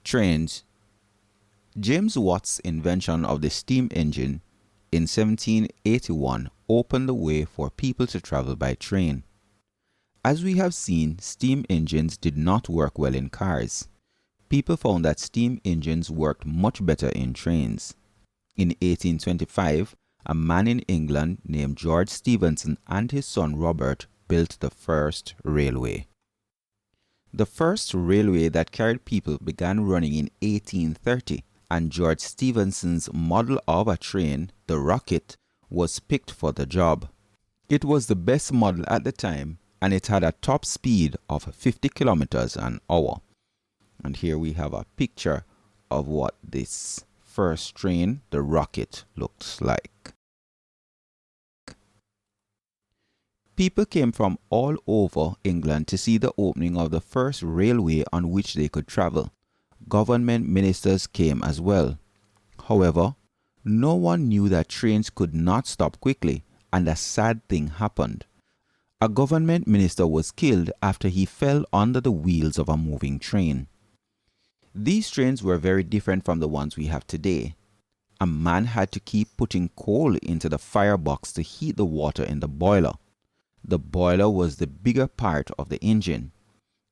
Trains. James Watt's invention of the steam engine in 1781 opened the way for people to travel by train. As we have seen, steam engines did not work well in cars. People found that steam engines worked much better in trains. In 1825, a man in England named George Stephenson and his son Robert built the first railway. The first railway that carried people began running in 1830, and George Stephenson's model of a train, the Rocket, was picked for the job. It was the best model at the time, and it had a top speed of 50 kilometers an hour. And here we have a picture of what this first train, the Rocket, looks like. People came from all over England to see the opening of the first railway on which they could travel. Government ministers came as well. However, no one knew that trains could not stop quickly, and a sad thing happened. A government minister was killed after he fell under the wheels of a moving train. These trains were very different from the ones we have today. A man had to keep putting coal into the firebox to heat the water in the boiler. The boiler was the bigger part of the engine.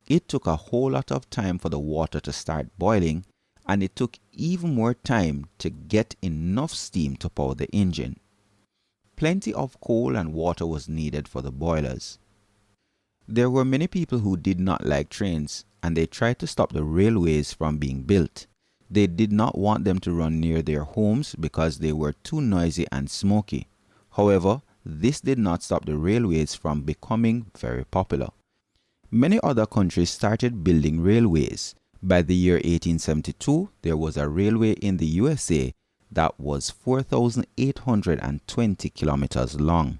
It took a whole lot of time for the water to start boiling, and it took even more time to get enough steam to power the engine. Plenty of coal and water was needed for the boilers. There were many people who did not like trains, and they tried to stop the railways from being built. They did not want them to run near their homes because they were too noisy and smoky. However, this did not stop the railways from becoming very popular. Many other countries started building railways. By the year 1872, there was a railway in the USA that was 4,820 kilometers long.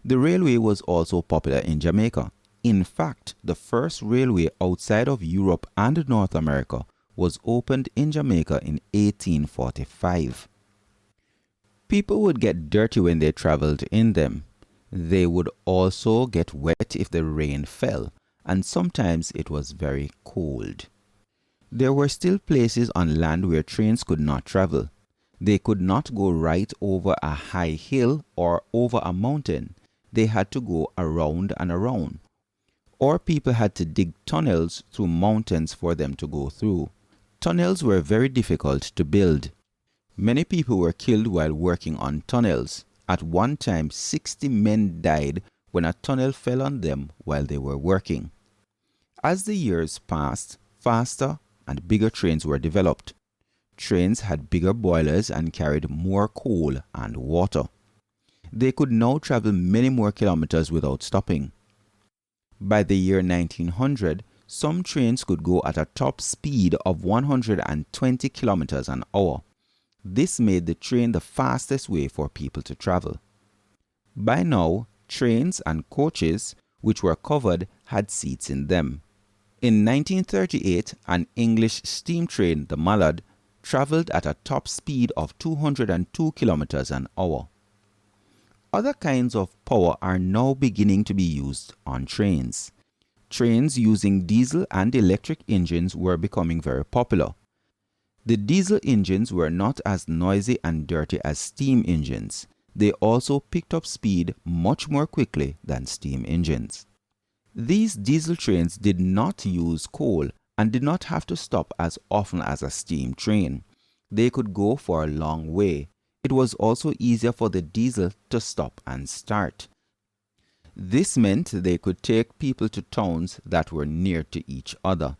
The railway was also popular in Jamaica. In fact, the first railway outside of Europe and North America was opened in Jamaica in 1845. People would get dirty when they traveled in them. They would also get wet if the rain fell, and sometimes it was very cold. There were still places on land where trains could not travel. They could not go right over a high hill or over a mountain. They had to go around and around. Or people had to dig tunnels through mountains for them to go through. Tunnels were very difficult to build. Many people were killed while working on tunnels. At one time, 60 men died when a tunnel fell on them while they were working. As the years passed, faster and bigger trains were developed. Trains had bigger boilers and carried more coal and water. They could now travel many more kilometers without stopping. By the year 1900, some trains could go at a top speed of 120 kilometers an hour. This made the train the fastest way for people to travel. By now, trains and coaches, which were covered, had seats in them. In 1938, an English steam train, the Mallard, traveled at a top speed of 202 kilometers an hour. Other kinds of power are now beginning to be used on trains. Trains using diesel and electric engines were becoming very popular. The diesel engines were not as noisy and dirty as steam engines. They also picked up speed much more quickly than steam engines. These diesel trains did not use coal and did not have to stop as often as a steam train. They could go for a long way. It was also easier for the diesel to stop and start. This meant they could take people to towns that were near to each other.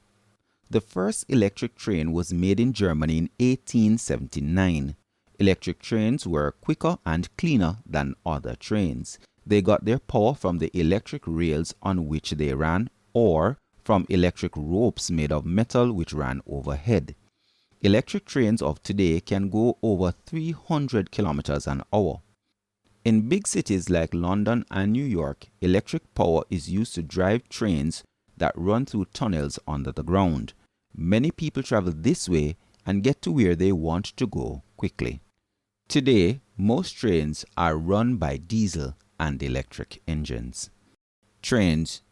The first electric train was made in Germany in 1879. Electric trains were quicker and cleaner than other trains. They got their power from the electric rails on which they ran, or from electric ropes made of metal which ran overhead. Electric trains of today can go over 300 kilometers an hour. In big cities like London and New York, electric power is used to drive trains that run through tunnels under the ground. Many people travel this way and get to where they want to go quickly. Today, most trains are run by diesel and electric engines. Trains.